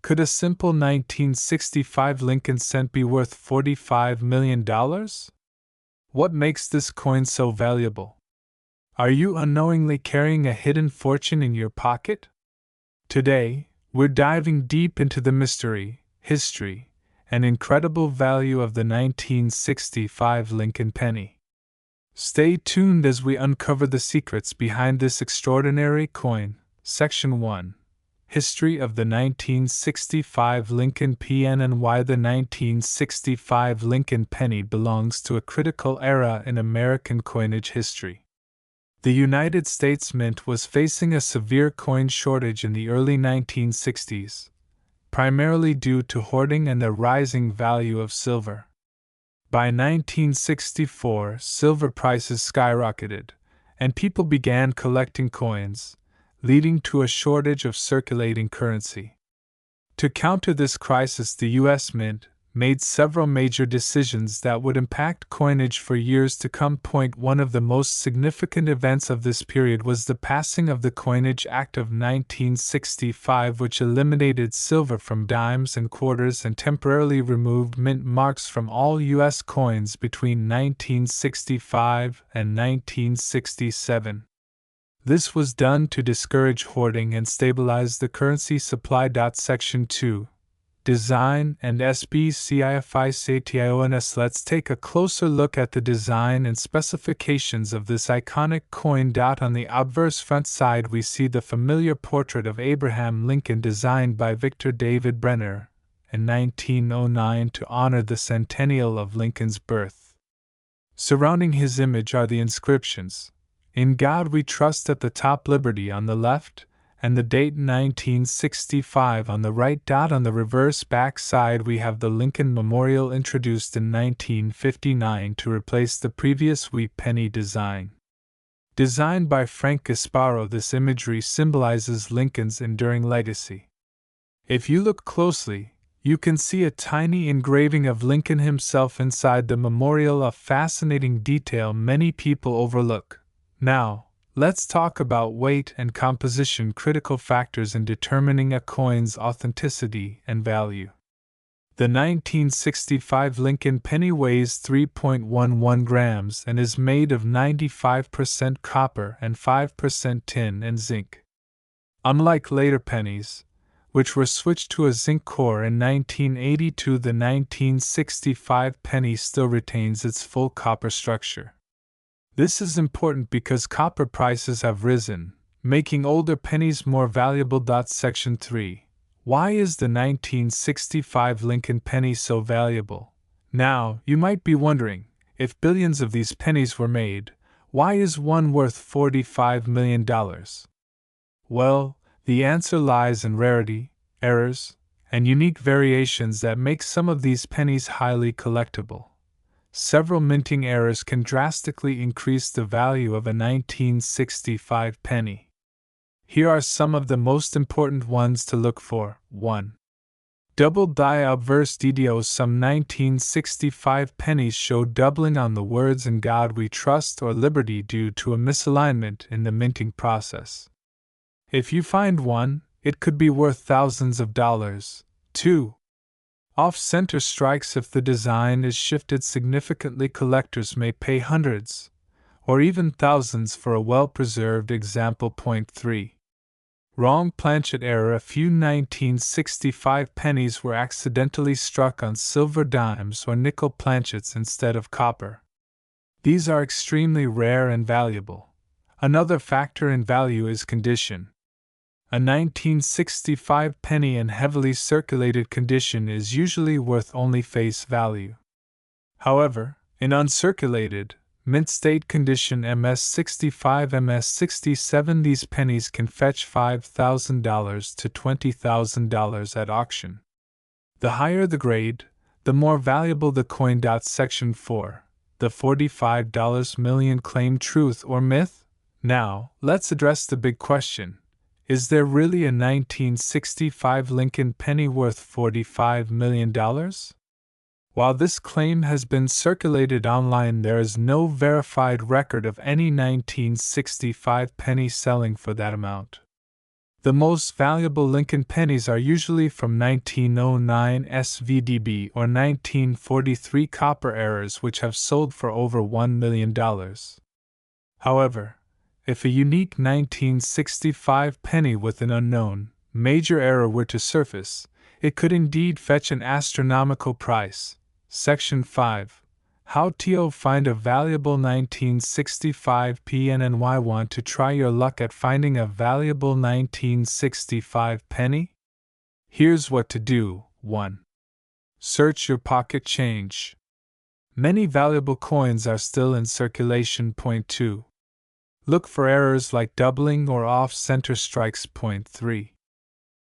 Could a simple 1965 Lincoln cent be worth $45 million? What makes this coin so valuable? Are you unknowingly carrying a hidden fortune in your pocket? Today, we're diving deep into the mystery, history, and incredible value of the 1965 Lincoln penny. Stay tuned as we uncover the secrets behind this extraordinary coin. Section 1. History of the 1965 Lincoln PN and why the 1965 Lincoln penny belongs to a critical era in American coinage history. The United States Mint was facing a severe coin shortage in the early 1960s, primarily due to hoarding and the rising value of silver. By 1964, silver prices skyrocketed, and people began collecting coins, leading to a shortage of circulating currency. To counter this crisis, the U.S. Mint made several major decisions that would impact coinage for years to come. One of the most significant events of this period was the passing of the Coinage Act of 1965, which eliminated silver from dimes and quarters and temporarily removed mint marks from all U.S. coins between 1965 and 1967. This was done to discourage hoarding and stabilize the currency supply. Section 2. Design and SBCIFICTIONS. Let's take a closer look at the design and specifications of this iconic coin. On the obverse front side, we see the familiar portrait of Abraham Lincoln designed by Victor David Brenner in 1909 to honor the centennial of Lincoln's birth. Surrounding his image are the inscriptions, "In God We Trust" at the top, "Liberty" on the left, and the date 1965 on the right. On the reverse back side, we have the Lincoln Memorial, introduced in 1959 to replace the previous Wheat penny design. Designed by Frank Gasparo, this imagery symbolizes Lincoln's enduring legacy. If you look closely, you can see a tiny engraving of Lincoln himself inside the memorial, a fascinating detail many people overlook. Now, let's talk about weight and composition, critical factors in determining a coin's authenticity and value. The 1965 Lincoln penny weighs 3.11 grams and is made of 95% copper and 5% tin and zinc. Unlike later pennies, which were switched to a zinc core in 1982, the 1965 penny still retains its full copper structure. This is important because copper prices have risen, making older pennies more valuable. Section 3. Why is the 1965 Lincoln penny so valuable? Now, you might be wondering, if billions of these pennies were made, why is one worth $45 million? Well, the answer lies in rarity, errors, and unique variations that make some of these pennies highly collectible. Several minting errors can drastically increase the value of a 1965 penny. Here are some of the most important ones to look for. 1. Double die obverse DDO. Some 1965 pennies show doubling on the words "In God We Trust" or "Liberty" due to a misalignment in the minting process. If you find one, it could be worth thousands of dollars. 2. Off-center strikes. If the design is shifted significantly, collectors may pay hundreds, or even thousands for a well-preserved example. 3. Wrong planchet error. A few 1965 pennies were accidentally struck on silver dimes or nickel planchets instead of copper. These are extremely rare and valuable. Another factor in value is condition. A 1965 penny in heavily circulated condition is usually worth only face value. However, in uncirculated, mint state condition MS65, MS67, these pennies can fetch $5,000 to $20,000 at auction. The higher the grade, the more valuable the coin. Section 4. The $45 million claim, truth or myth? Now, let's address the big question. Is there really a 1965 Lincoln penny worth $45 million? While this claim has been circulated online, there is no verified record of any 1965 penny selling for that amount. The most valuable Lincoln pennies are usually from 1909 SVDB or 1943 copper errors, which have sold for over $1 million. However, if a unique 1965 penny with an unknown, major error were to surface, it could indeed fetch an astronomical price. Section 5. How to find a valuable 1965 PNNY. Want to try your luck at finding a valuable 1965 penny? Here's what to do. 1. Search your pocket change. Many valuable coins are still in circulation. 2. Look for errors like doubling or off-center strikes. 3.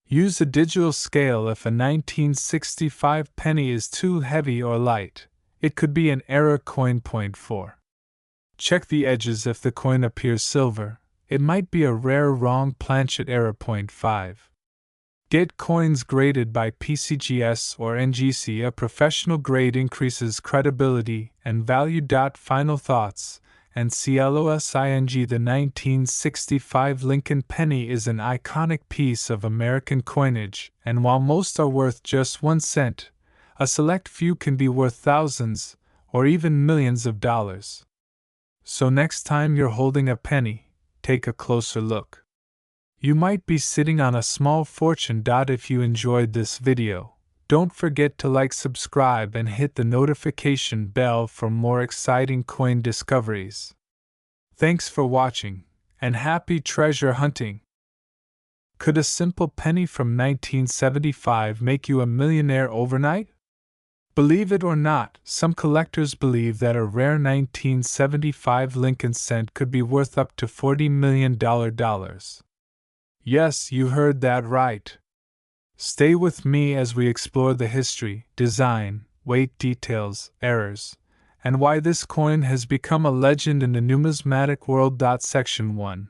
Use a digital scale if a 1965 penny is too heavy or light. It could be an error coin. 4. Check the edges if the coin appears silver. It might be a rare wrong planchet error. 5. Get coins graded by PCGS or NGC. A professional grade increases credibility and value. Final thoughts. And closing. The 1965 Lincoln penny is an iconic piece of American coinage, and while most are worth just 1 cent, a select few can be worth thousands, or even millions of dollars. So next time you're holding a penny, take a closer look. You might be sitting on a small fortune. If you enjoyed this video, don't forget to like, subscribe, and hit the notification bell for more exciting coin discoveries. Thanks for watching, and happy treasure hunting! Could a simple penny from 1975 make you a millionaire overnight? Believe it or not, some collectors believe that a rare 1975 Lincoln cent could be worth up to $40 million. Yes, you heard that right. Stay with me as we explore the history, design, weight details, errors, and why this coin has become a legend in the numismatic world. Section 1.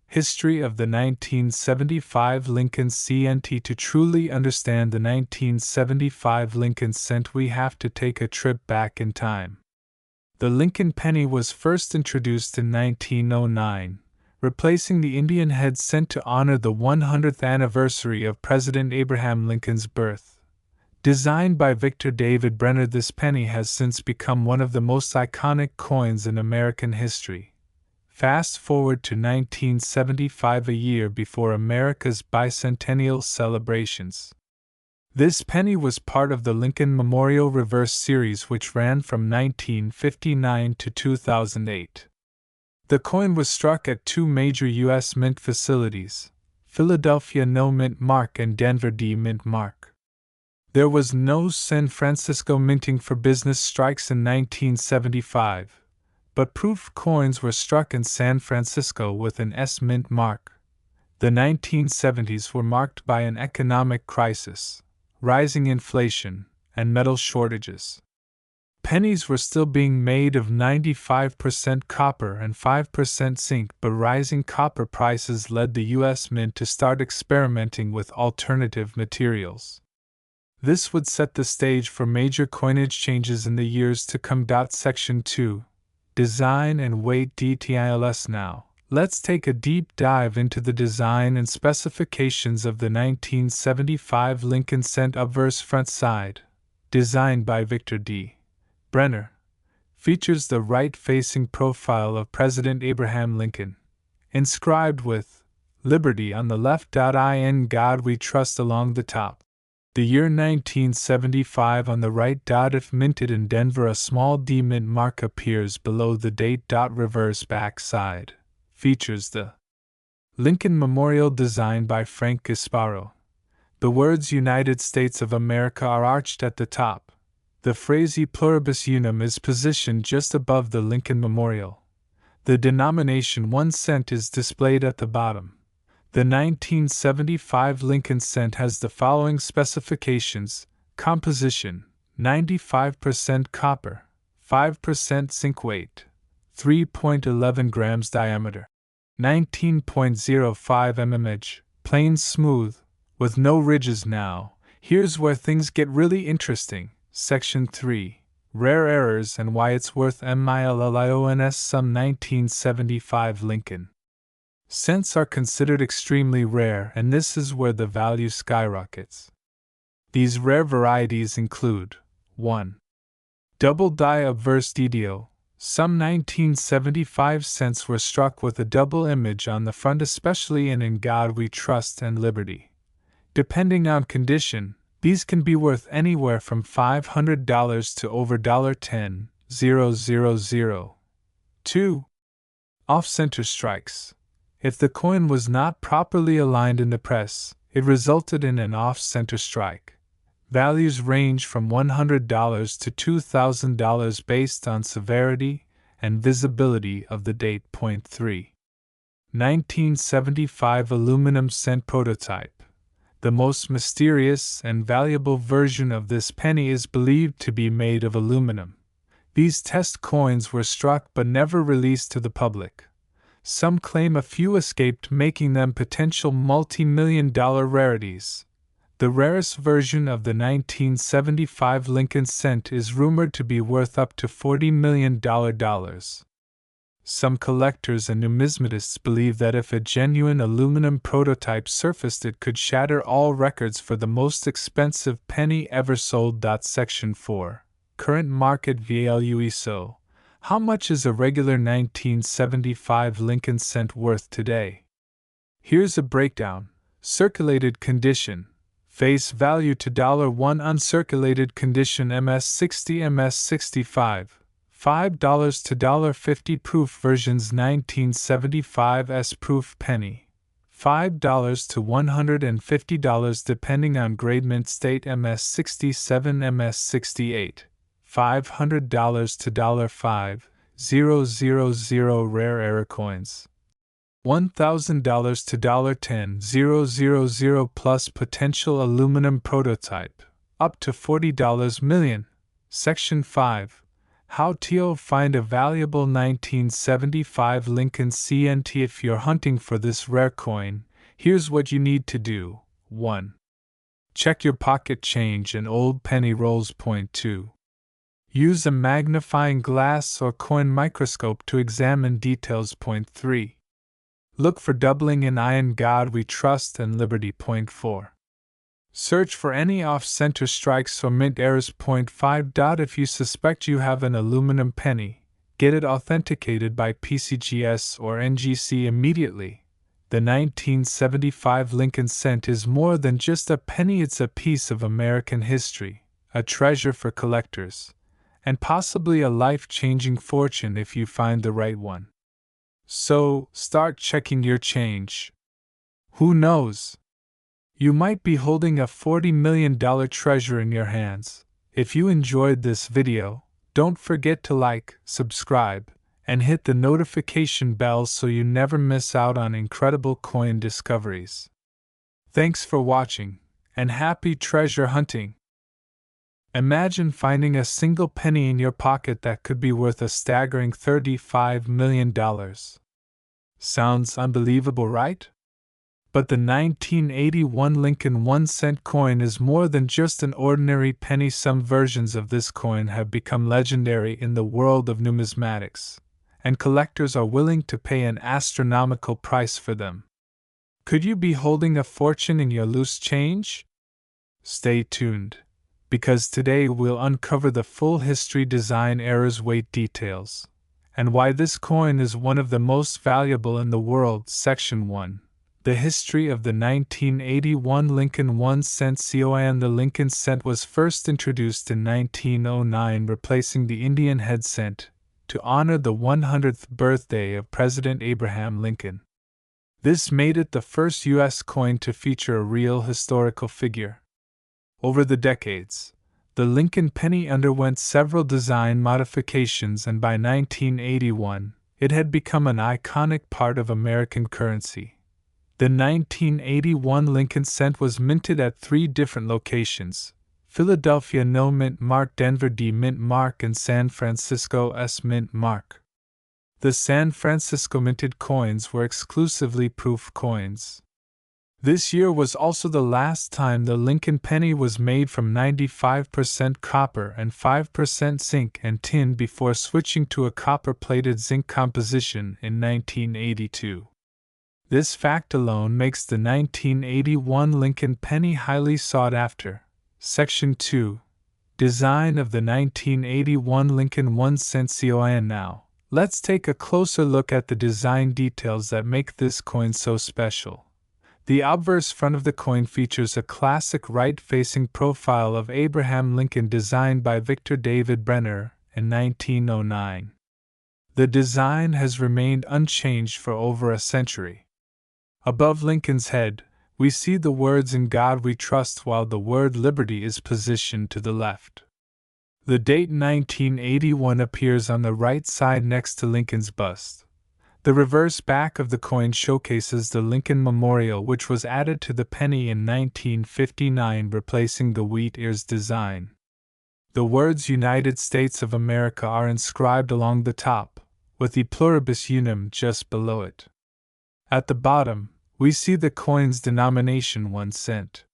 History of the 1975 Lincoln Cent. To truly understand the 1975 Lincoln cent, we have to take a trip back in time. The Lincoln penny was first introduced in 1909, replacing the Indian head cent to honor the 100th anniversary of President Abraham Lincoln's birth. Designed by Victor David Brenner, this penny has since become one of the most iconic coins in American history. Fast forward to 1975, a year before America's bicentennial celebrations. This penny was part of the Lincoln Memorial Reverse Series, which ran from 1959 to 2008. The coin was struck at 2 major U.S. mint facilities, Philadelphia No Mint Mark and Denver D Mint Mark. There was no San Francisco minting for business strikes in 1975. But proof coins were struck in San Francisco with an S Mint mark. The 1970s were marked by an economic crisis, rising inflation, and metal shortages. Pennies were still being made of 95% copper and 5% zinc, but rising copper prices led the U.S. Mint to start experimenting with alternative materials. This would set the stage for major coinage changes in the years to come. Section 2. Design and weight details. Now, let's take a deep dive into the design and specifications of the 1975 Lincoln cent. Obverse front side, designed by Victor D. Brenner, features the right-facing profile of President Abraham Lincoln, inscribed with Liberty on the left. In God We Trust along the top. The year 1975 on the right. If minted in Denver, a small D mint mark appears below the date. Reverse back side features the Lincoln Memorial designed by Frank Gasparo. The words United States of America are arched at the top. The phrase E pluribus unum is positioned just above the Lincoln Memorial. The denomination 1 cent is displayed at the bottom. The 1975 Lincoln cent has the following specifications: composition, 95% copper, 5% zinc, weight, 3.11 grams, diameter, 19.05 mm, plain smooth, with no ridges. Now, here's where things get really interesting. Section 3. Rare errors and why it's worth millions. Some 1975 Lincoln Cents are considered extremely rare, and this is where the value skyrockets. These rare varieties include 1. Double die obverse DDO. Some 1975 cents were struck with a double image on the front, especially in God We Trust and Liberty. Depending on condition, these can be worth anywhere from $500 to over $10,000. 2. Off-center strikes. If the coin was not properly aligned in the press, it resulted in an off-center strike. Values range from $100 to $2,000 based on severity and visibility of the date. 3. 1975 aluminum cent prototype. The most mysterious and valuable version of this penny is believed to be made of aluminum. These test coins were struck but never released to the public. Some claim a few escaped, making them potential multi-million-dollar rarities. The rarest version of the 1975 Lincoln cent is rumored to be worth up to $40 million. Some collectors and numismatists believe that if a genuine aluminum prototype surfaced, it could shatter all records for the most expensive penny ever sold. Section 4. Current market value. So, how much is a regular 1975 Lincoln cent worth today? Here's a breakdown. Circulated condition. Face value to $1. Uncirculated condition. MS60, MS65. $5 to $50. Proof versions. 1975 S proof penny. $5 to $150 depending on grade. Mint state. MS67, MS68. $500 to $5,000. Rare error coins. $1,000 to $10,000 plus potential aluminum prototype, up to $40 million. Section 5. How to find a valuable 1975 Lincoln CNT. If you're hunting for this rare coin, here's what you need to do. 1. Check your pocket change and old penny rolls. 2. Use a magnifying glass or coin microscope to examine details. 3. Look for doubling in God We Trust and Liberty. 4. Search for any off-center strikes or mint errors. 5. If you suspect you have an aluminum penny, get it authenticated by PCGS or NGC immediately. The 1975 Lincoln cent is more than just a penny, it's a piece of American history, a treasure for collectors, and possibly a life-changing fortune if you find the right one. So, start checking your change. Who knows? You might be holding a $40 million treasure in your hands. If you enjoyed this video, don't forget to like, subscribe, and hit the notification bell so you never miss out on incredible coin discoveries. Thanks for watching, and happy treasure hunting! Imagine finding a single penny in your pocket that could be worth a staggering $35 million. Sounds unbelievable, right? But the 1981 Lincoln 1-cent coin is more than just an ordinary penny. Some versions of this coin have become legendary in the world of numismatics, and collectors are willing to pay an astronomical price for them. Could you be holding a fortune in your loose change? Stay tuned, because today we'll uncover the full history, design errors, weight details, and why this coin is one of the most valuable in the world. Section 1. The history of the 1981 Lincoln 1-cent coin. The Lincoln cent was first introduced in 1909, replacing the Indian head cent, to honor the 100th birthday of President Abraham Lincoln. This made it the first U.S. coin to feature a real historical figure. Over the decades, the Lincoln penny underwent several design modifications, and by 1981, it had become an iconic part of American currency. The 1981 Lincoln cent was minted at 3 different locations: Philadelphia No Mint Mark, Denver D Mint Mark, and San Francisco S Mint Mark. The San Francisco minted coins were exclusively proof coins. This year was also the last time the Lincoln penny was made from 95% copper and 5% zinc and tin before switching to a copper-plated zinc composition in 1982. This fact alone makes the 1981 Lincoln penny highly sought after. Section 2. Design of the 1981 Lincoln 1-cent coin. Now, let's take a closer look at the design details that make this coin so special. The obverse front of the coin features a classic right-facing profile of Abraham Lincoln designed by Victor David Brenner in 1909. The design has remained unchanged for over a century. Above Lincoln's head, we see the words "In God We Trust," while the word "Liberty" is positioned to the left. The date 1981 appears on the right side next to Lincoln's bust. The reverse back of the coin showcases the Lincoln Memorial, which was added to the penny in 1959, replacing the wheat ears design. The words "United States of America" are inscribed along the top, with "E Pluribus Unum" just below it. At the bottom, we see the coin's denomination 1 cent.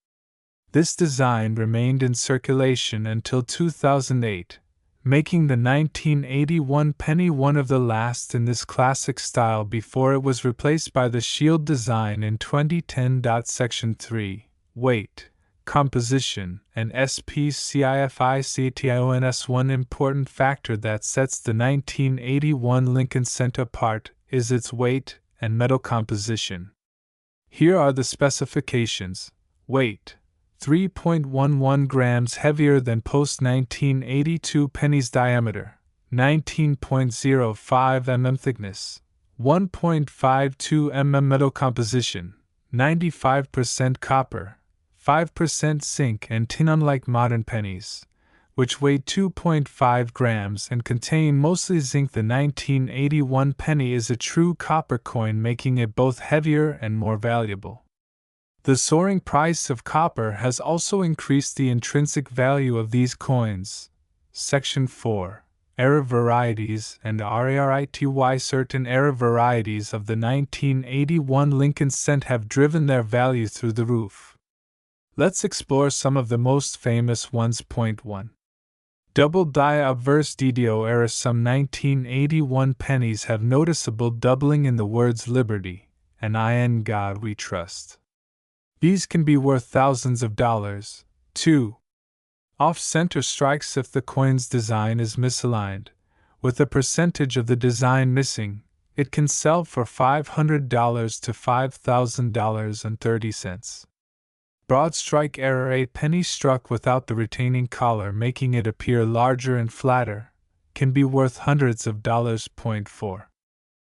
This design remained in circulation until 2008, making the 1981 penny one of the last in this classic style before it was replaced by the shield design in 2010. Section 3. Weight, composition, and SPCIFICTIONS. One important factor that sets the 1981 Lincoln cent apart is its weight and metal composition. Here are the specifications. Weight: 3.11 grams heavier than post-1982 pennies. Diameter: 19.05 mm. Thickness: 1.52 mm. Metal composition: 95% copper, 5% zinc and tin. Unlike modern pennies, which weigh 2.5 grams and contain mostly zinc, the 1981 penny is a true copper coin, making it both heavier and more valuable. The soaring price of copper has also increased the intrinsic value of these coins. Section 4. Era varieties and RARITY. Certain era varieties of the 1981 Lincoln cent have driven their value through the roof. Let's explore some of the most famous ones. 1. Double die obverse DDO era. Some 1981 pennies have noticeable doubling in the words "Liberty" and "In God We Trust." These can be worth thousands of dollars. 2. Off-center strikes. If the coin's design is misaligned, with a percentage of the design missing, it can sell for $500 to $5,000.30. Broad strike error. A penny struck without the retaining collar, making it appear larger and flatter, can be worth hundreds of dollars. 4.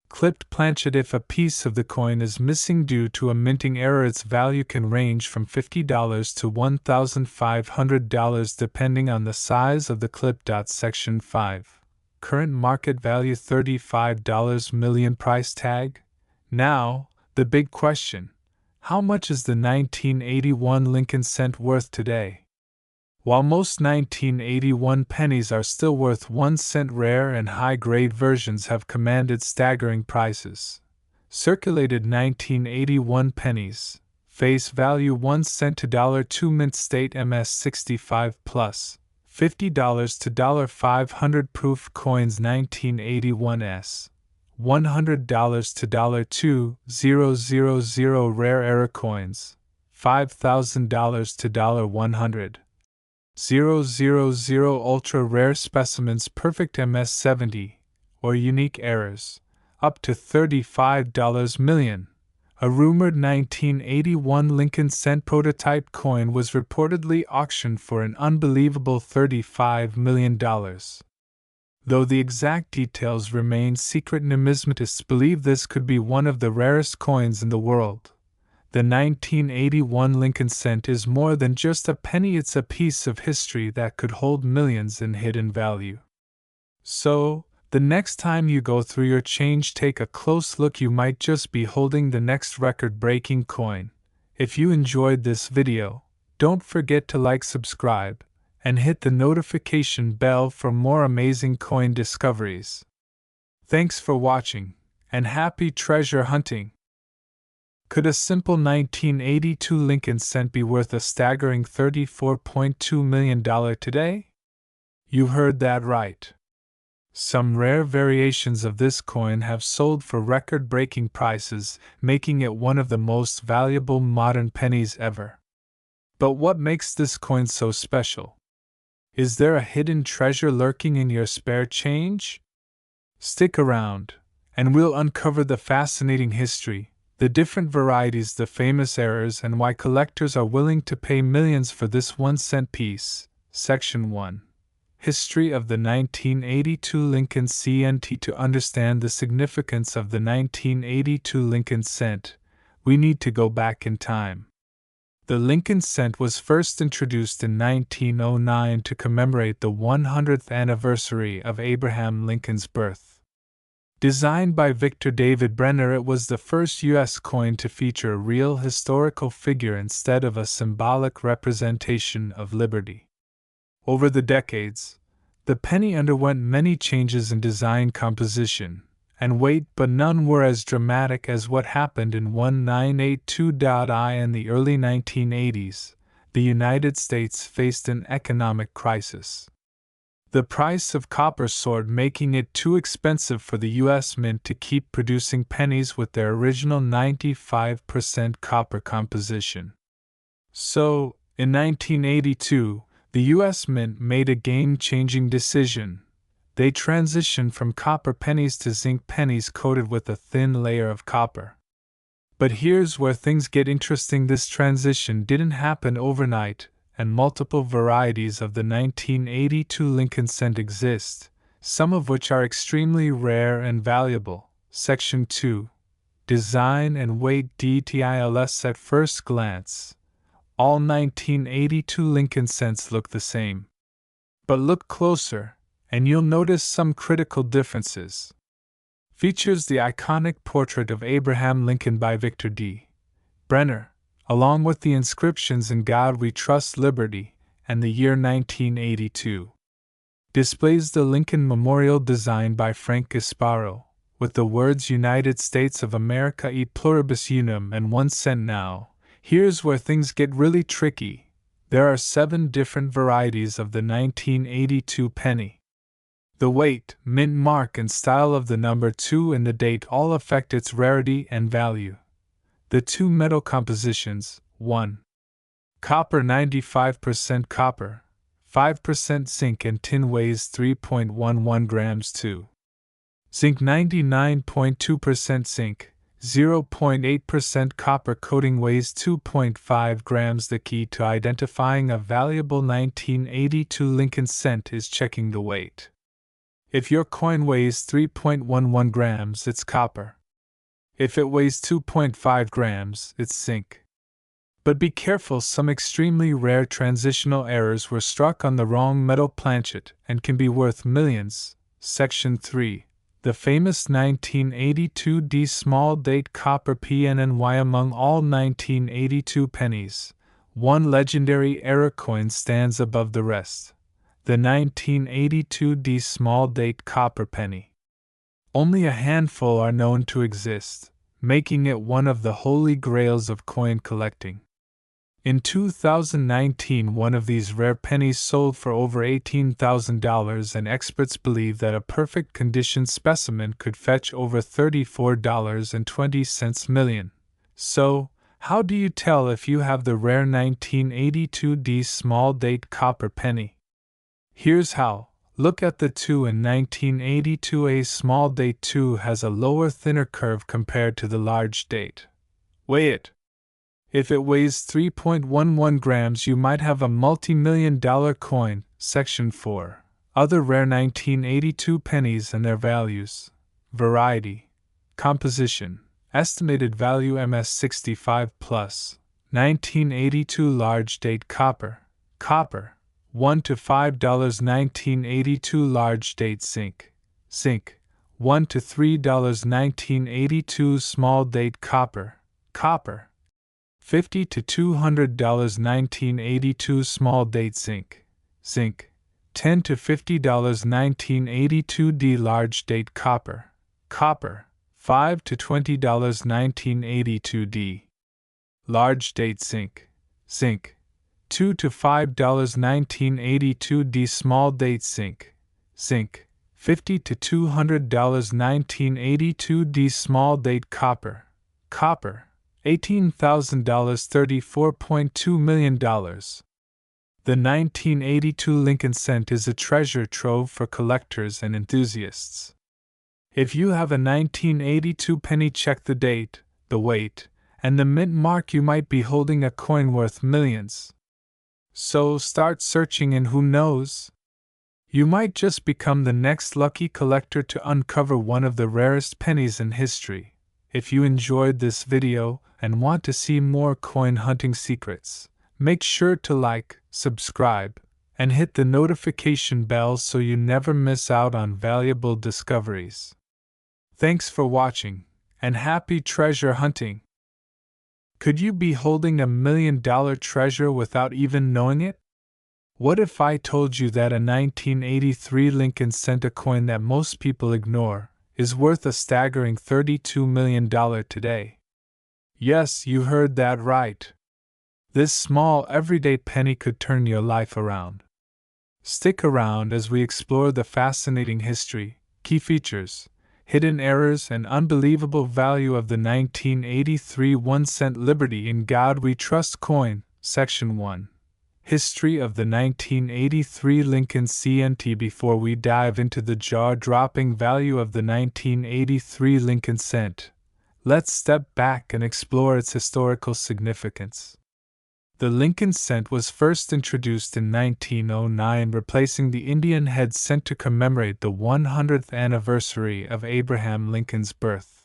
Clipped planchet. If a piece of the coin is missing due to a minting error, its value can range from $50 to $1,500 depending on the size of the clip. Section 5. Current market value: $35 million. Price tag? Now, the big question: how much is the 1981 Lincoln cent worth today? While most 1981 pennies are still worth 1 cent, rare and high-grade versions have commanded staggering prices. Circulated 1981 pennies, face value 1 cent to $2 mint state MS65 plus, $50 to $500 proof coins. 1981s, $100 to $2,000 rare era coins, $5,000 to $100,000 ultra rare specimens, perfect MS70 or unique errors, up to $35 million. A rumored 1981 Lincoln cent prototype coin was reportedly auctioned for an unbelievable $35 million. Though the exact details remain secret, numismatists believe this could be one of the rarest coins in the world. The 1981 Lincoln cent is more than just a penny, it's a piece of history that could hold millions in hidden value. So, the next time you go through your change, take a close look. You might just be holding the next record-breaking coin. If you enjoyed this video, don't forget to like, subscribe, and hit the notification bell for more amazing coin discoveries. Thanks for watching, and happy treasure hunting! Could a simple 1982 Lincoln cent be worth a staggering $34.2 million today? You heard that right. Some rare variations of this coin have sold for record-breaking prices, making it one of the most valuable modern pennies ever. But what makes this coin so special? Is there a hidden treasure lurking in your spare change? Stick around, and we'll uncover the fascinating history, the different varieties, the famous errors, and why collectors are willing to pay millions for this 1-cent piece. Section 1. History of the 1982 Lincoln CNT. To understand the significance of the 1982 Lincoln cent, we need to go back in time. The Lincoln cent was first introduced in 1909 to commemorate the 100th anniversary of Abraham Lincoln's birth. Designed by Victor David Brenner, it was the first U.S. coin to feature a real historical figure instead of a symbolic representation of liberty. Over the decades, the penny underwent many changes in design, composition, and weight, but none were as dramatic as what happened in 1982. In the early 1980s, the United States faced an economic crisis. The price of copper soared, making it too expensive for the U.S. Mint to keep producing pennies with their original 95% copper composition. So, in 1982, the U.S. Mint made a game-changing decision. They transitioned from copper pennies to zinc pennies coated with a thin layer of copper. But here's where things get interesting. This transition didn't happen overnight, and multiple varieties of the 1982 Lincoln cent exist, some of which are extremely rare and valuable. Section 2. Design and weight. Details. At first glance, all 1982 Lincoln cents look the same. But look closer, and you'll notice some critical differences. Features the iconic portrait of Abraham Lincoln by Victor D. Brenner, along with the inscriptions "In God We Trust, Liberty," and the year 1982. Displays the Lincoln Memorial designed by Frank Gasparo, with the words "United States of America et pluribus unum" and 1 cent now. Here's where things get really tricky. There are 7 different varieties of the 1982 penny. The weight, mint mark, and style of the number 2 and the date all affect its rarity and value. The 2 metal compositions: 1. Copper 95% copper, 5% zinc and tin, weighs 3.11 grams. 2. Zinc 99.2% zinc, 0.8% copper coating, weighs 2.5 grams. The key to identifying a valuable 1982 Lincoln cent is checking the weight. If your coin weighs 3.11 grams, it's copper. If it weighs 2.5 grams, it's zinc. But be careful, some extremely rare transitional errors were struck on the wrong metal planchet and can be worth millions. Section 3. The famous 1982 D small date copper PNNY. Among all 1982 pennies, one legendary error coin stands above the rest: the 1982 D small date copper penny. Only a handful are known to exist, making it one of the holy grails of coin collecting. In 2019, one of these rare pennies sold for over $18,000, and experts believe that a perfect condition specimen could fetch over $34.20 million. So, how do you tell if you have the rare 1982 D small date copper penny? Here's how. Look at the 2 in 1982. A small date 2 has a lower, thinner curve compared to the large date. Weigh it. If it weighs 3.11 grams, you might have a multi-million-dollar coin. Section 4. Other rare 1982 pennies and their values. Variety. Composition. Estimated value MS65 plus. 1982 large date copper. Copper. $1 to $5. 1982 large date zinc. Zinc. $1 to $3. 1982 small date copper. Copper. $50 to $200. 1982 small date zinc. Zinc. $10 to $50. 1982 D large date copper. Copper. $5 to $20. 1982 D large date zinc. Zinc. $2 to $5. 1982 D small date zinc. Zinc. $50 to $200. 1982 D. Small date copper. Copper, $18,000. $34.2 million. The 1982 Lincoln cent is a treasure trove for collectors and enthusiasts. If you have a 1982 penny, check the date, the weight, and the mint mark. You might be holding a coin worth millions. So start searching, and who knows? You might just become the next lucky collector to uncover one of the rarest pennies in history. If you enjoyed this video and want to see more coin hunting secrets, make sure to like, subscribe, and hit the notification bell so you never miss out on valuable discoveries. Thanks for watching, and happy treasure hunting! Could you be holding $1 million treasure without even knowing it? What if I told you that a 1983 Lincoln cent, a coin that most people ignore, is worth a staggering $32 million today? Yes, you heard that right. This small, everyday penny could turn your life around. Stick around as we explore the fascinating history, key features, hidden errors, and unbelievable value of the 1983 1-cent Liberty in God We Trust coin. Section 1. History of the 1983 Lincoln CNT. Before we dive into the jaw-dropping value of the 1983 Lincoln cent, let's step back and explore its historical significance. The Lincoln cent was first introduced in 1909, replacing the Indian head cent to commemorate the 100th anniversary of Abraham Lincoln's birth.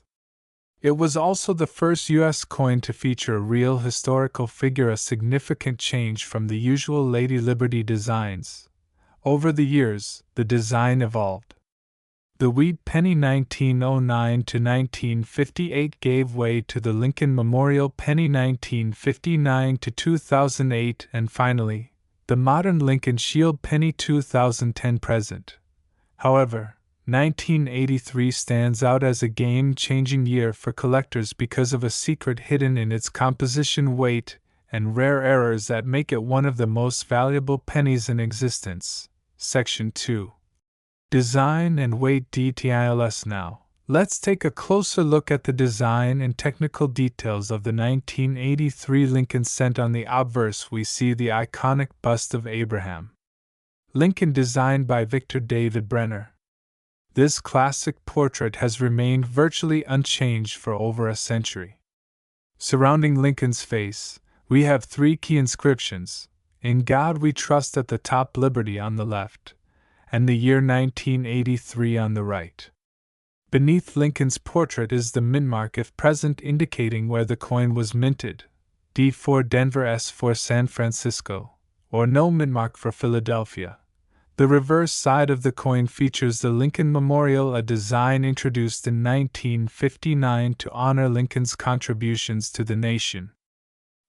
It was also the first U.S. coin to feature a real historical figure, a significant change from the usual Lady Liberty designs. Over the years, the design evolved. The Wheat Penny 1909 to 1958 gave way to the Lincoln Memorial Penny 1959 to 2008, and finally, the modern Lincoln Shield Penny 2010 present. However, 1983 stands out as a game-changing year for collectors because of a secret hidden in its composition, weight, and rare errors that make it one of the most valuable pennies in existence. Section 2. Design and weight details. Now, let's take a closer look at the design and technical details of the 1983 Lincoln cent. On the obverse, we see the iconic bust of Abraham Lincoln, designed by Victor David Brenner. This classic portrait has remained virtually unchanged for over a century. Surrounding Lincoln's face, we have three key inscriptions: "In God We Trust" at the top, "Liberty" on the left, and the year 1983 on the right. Beneath Lincoln's portrait is the mint mark, if present, indicating where the coin was minted: D for Denver, S for San Francisco, or no mint mark for Philadelphia. The reverse side of the coin features the Lincoln Memorial, a design introduced in 1959 to honor Lincoln's contributions to the nation.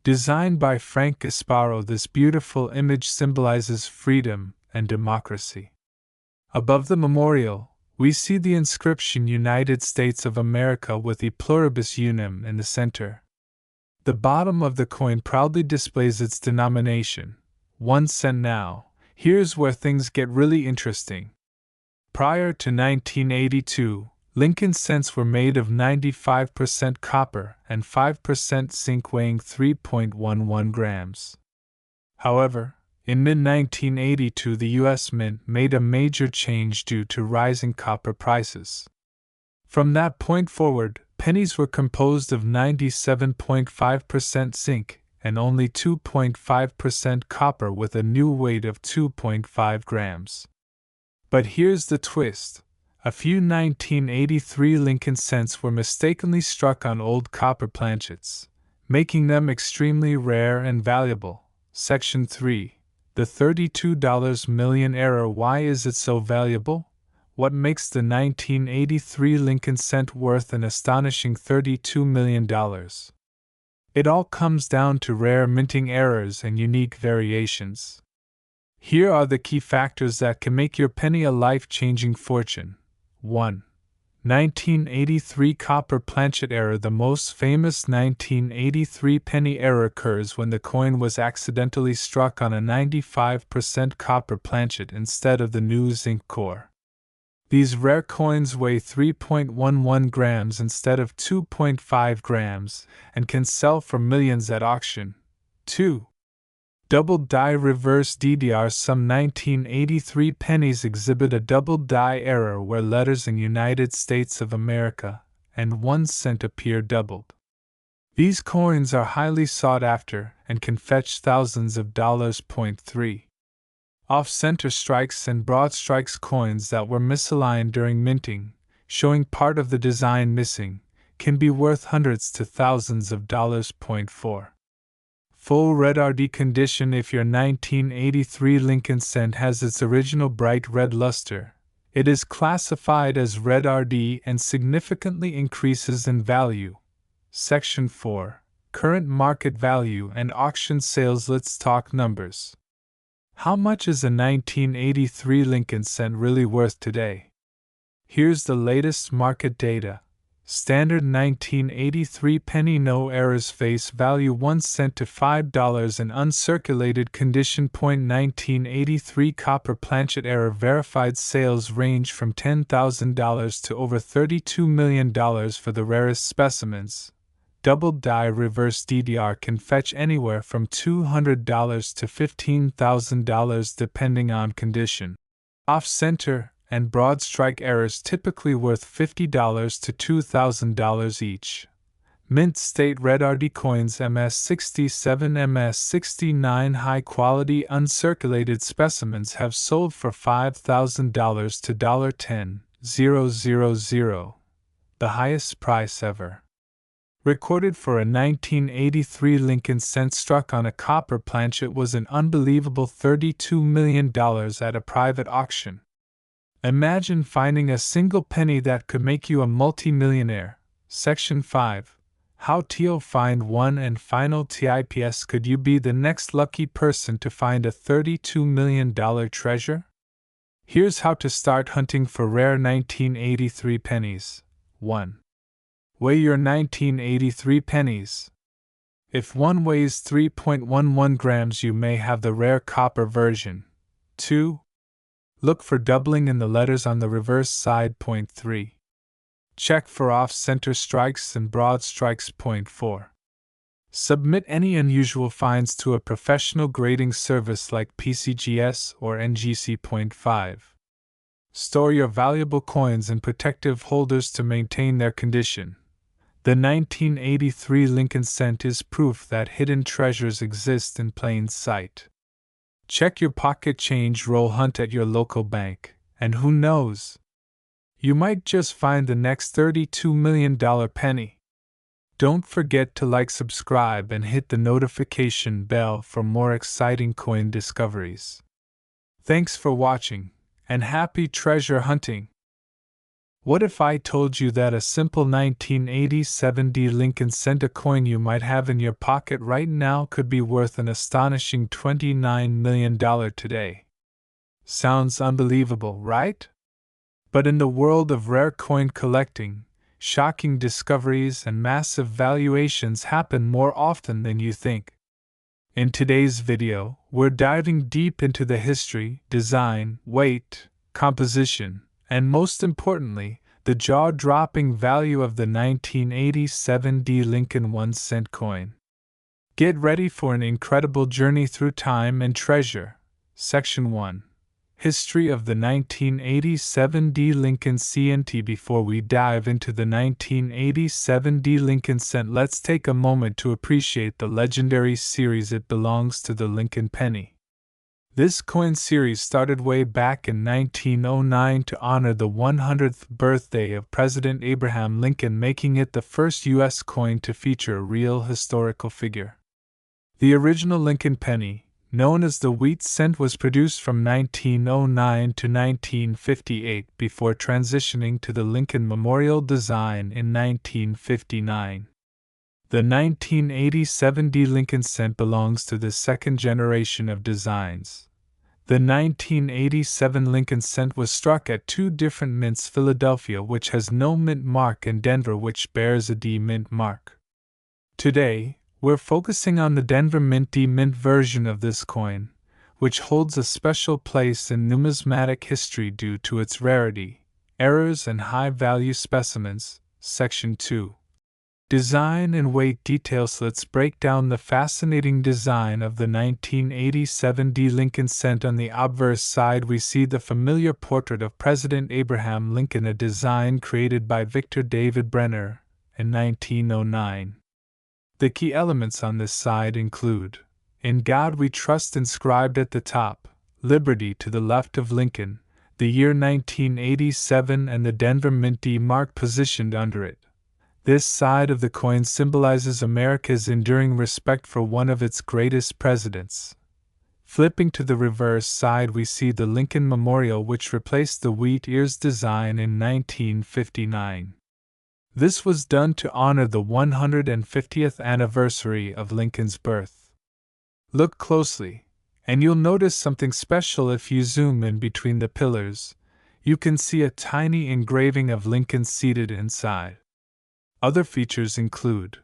Designed by Frank Gasparo, this beautiful image symbolizes freedom and democracy. Above the memorial, we see the inscription "United States of America" with E pluribus unum in the center. The bottom of the coin proudly displays its denomination, 1 cent. Now, here's where things get really interesting. Prior to 1982, Lincoln cents were made of 95% copper and 5% zinc, weighing 3.11 grams. However, in mid-1982, the U.S. Mint made a major change due to rising copper prices. From that point forward, pennies were composed of 97.5% zinc and only 2.5% copper, with a new weight of 2.5 grams. But here's the twist. A few 1983 Lincoln cents were mistakenly struck on old copper planchets, making them extremely rare and valuable. Section 3. The $32 million error. Why is it so valuable? What makes the 1983 Lincoln cent worth an astonishing $32 million? It all comes down to rare minting errors and unique variations. Here are the key factors that can make your penny a life-changing fortune. 1. 1983 copper planchet error. The most famous 1983 penny error occurs when the coin was accidentally struck on a 95% copper planchet instead of the new zinc core. These rare coins weigh 3.11 grams instead of 2.5 grams and can sell for millions at auction. 2. Double die reverse DDR. Some 1983 pennies exhibit a double die error where letters in United States of America and 1 cent appear doubled. These coins are highly sought after and can fetch thousands of dollars. 3. Off-center strikes and broad strikes coins that were misaligned during minting, showing part of the design missing, can be worth hundreds to thousands of dollars. 4. Full red RD condition. If your 1983 Lincoln cent has its original bright red luster, it is classified as red RD and significantly increases in value. Section 4. Current market value and auction sales. Let's talk numbers. How much is a 1983 Lincoln cent really worth today? Here's the latest market data. Standard 1983 penny, no errors, face value 1 cent to $5 in uncirculated condition. 1983 copper planchet error verified sales range from $10,000 to over $32 million for the rarest specimens. Double die reverse DDR can fetch anywhere from $200 to $15,000 depending on condition. Off-center and broad strike errors typically worth $50 to $2,000 each. Mint state red RD coins MS67, MS69 high-quality uncirculated specimens have sold for $5,000 to $10,000, the highest price ever recorded for a 1983 Lincoln cent struck on a copper planchet was an unbelievable $32 million at a private auction. Imagine finding a single penny that could make you a multi-millionaire. Section 5. How to find one and final tips. Could you be the next lucky person to find a $32 million treasure? Here's how to start hunting for rare 1983 pennies. 1. Weigh your 1983 pennies. If one weighs 3.11 grams, you may have the rare copper version. 2. Look for doubling in the letters on the reverse side. 3. Check for off-center strikes and broad strikes. 4. Submit any unusual finds to a professional grading service like PCGS or NGC. 5. Store your valuable coins in protective holders to maintain their condition. The 1983 Lincoln cent is proof that hidden treasures exist in plain sight. Check your pocket change roll, hunt at your local bank, and who knows? You might just find the next $32 million penny. Don't forget to like, subscribe, and hit the notification bell for more exciting coin discoveries. Thanks for watching, and happy treasure hunting! What if I told you that a simple 1987 Lincoln cent, a coin you might have in your pocket right now, could be worth an astonishing $29 million today? Sounds unbelievable, right? But in the world of rare coin collecting, shocking discoveries and massive valuations happen more often than you think. In today's video, we're diving deep into the history, design, weight, composition, and most importantly, the jaw-dropping value of the 1987 Lincoln 1-cent coin. Get ready for an incredible journey through time and treasure. Section 1. History of the 1987 Lincoln CNT. Before we dive into the 1987 Lincoln cent, let's take a moment to appreciate the legendary series it belongs to, the Lincoln penny. This coin series started way back in 1909 to honor the 100th birthday of President Abraham Lincoln, making it the first U.S. coin to feature a real historical figure. The original Lincoln penny, known as the Wheat cent, was produced from 1909 to 1958 before transitioning to the Lincoln Memorial design in 1959. The 1987 Lincoln cent belongs to the second generation of designs. The 1987 Lincoln cent was struck at two different mints: Philadelphia, which has no mint mark, and Denver, which bears a D mint mark. Today, we're focusing on the Denver Mint D mint version of this coin, which holds a special place in numismatic history due to its rarity, Errors and High-Value Specimens, Section 2. Design and Weight Details. Let's break down the fascinating design of the 1987 D. Lincoln Cent. On the obverse side, we see the familiar portrait of President Abraham Lincoln, a design created by Victor David Brenner in 1909. The key elements on this side include: "In God We Trust" inscribed at the top, "Liberty" to the left of Lincoln, the year 1987, and the Denver Mint D mark positioned under it. This side of the coin symbolizes America's enduring respect for one of its greatest presidents. Flipping to the reverse side, we see the Lincoln Memorial, which replaced the wheat ears design in 1959. This was done to honor the 150th anniversary of Lincoln's birth. Look closely, and you'll notice something special. If you zoom in between the pillars, you can see a tiny engraving of Lincoln seated inside. Other features include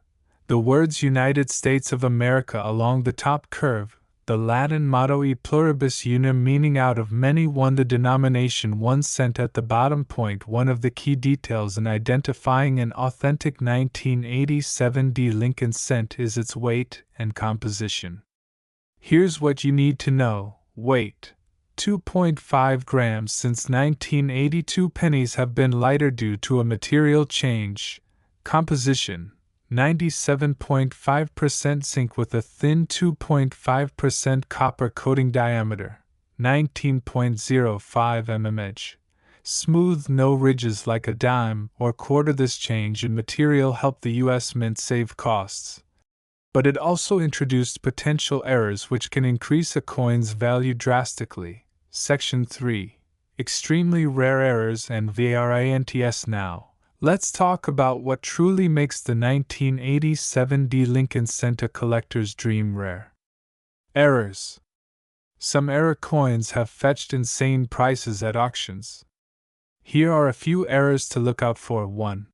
the words United States of America along the top curve, the Latin motto E pluribus unum, meaning out of many one, the denomination 1 cent at the bottom point. One of the key details in identifying an authentic 1987 D. Lincoln cent is its weight and composition. Here's what you need to know. Weight: 2.5 grams. Since 1982, pennies have been lighter due to a material change. Composition: 97.5% zinc with a thin 2.5% copper coating. Diameter: 19.05 mm. Smooth, no ridges like a dime or quarter. This change in material helped the U.S. Mint save costs, but it also introduced potential errors which can increase a coin's value drastically. Section 3. Extremely Rare Errors and Variants. Now, let's talk about what truly makes the 1987 D. Lincoln Cent a collector's dream. Rare errors. Some error coins have fetched insane prices at auctions. Here are a few errors to look out for. 1.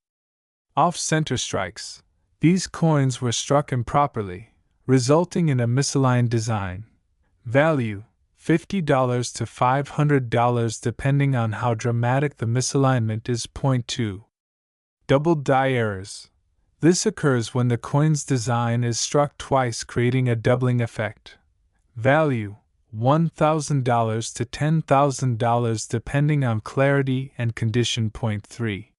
Off-center strikes. These coins were struck improperly, resulting in a misaligned design. Value: $50 to $500 depending on how dramatic the misalignment is. 2. Double die errors. This occurs when the coin's design is struck twice, creating a doubling effect. Value: $1,000 to $10,000 depending on clarity and condition. 3.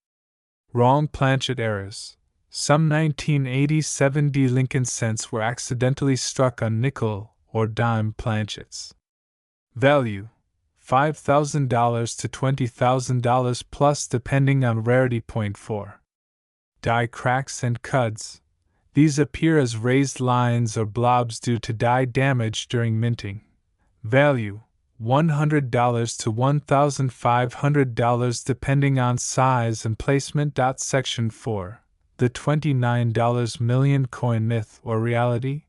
Wrong planchet errors. Some 1987 D. Lincoln cents were accidentally struck on nickel or dime planchets. Value: $5,000 to $20,000 plus depending on rarity. 4. Die cracks and cuds. These appear as raised lines or blobs due to die damage during minting. Value: $100 to $1,500 depending on size and placement. Section 4. The $29 million coin myth or reality?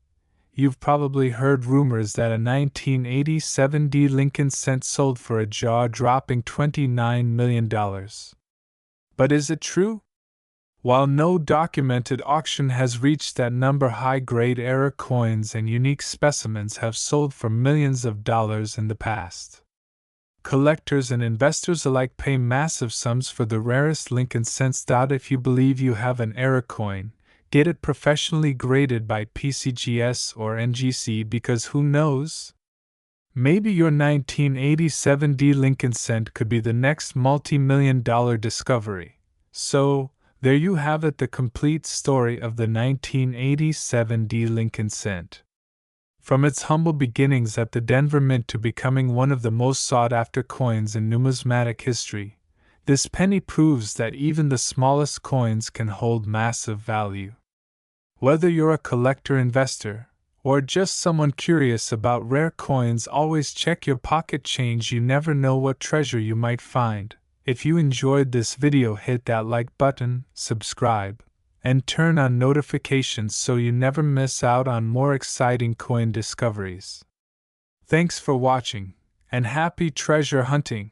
You've probably heard rumors that a 1987 D. Lincoln cent sold for a jaw-dropping $29 million. But is it true? While no documented auction has reached that number, high-grade error coins and unique specimens have sold for millions of dollars in the past. Collectors and investors alike pay massive sums for the rarest Lincoln cents. If you believe you have an error coin, get it professionally graded by PCGS or NGC, because who knows? Maybe your 1987 D. Lincoln cent could be the next multi-million-dollar discovery. So, there you have it, the complete story of the 1987 D. Lincoln cent. From its humble beginnings at the Denver Mint to becoming one of the most sought-after coins in numismatic history, this penny proves that even the smallest coins can hold massive value. Whether you're a collector, investor, or just someone curious about rare coins, always check your pocket change. You never know what treasure you might find. If you enjoyed this video, hit that like button, subscribe, and turn on notifications so you never miss out on more exciting coin discoveries. Thanks for watching, and happy treasure hunting!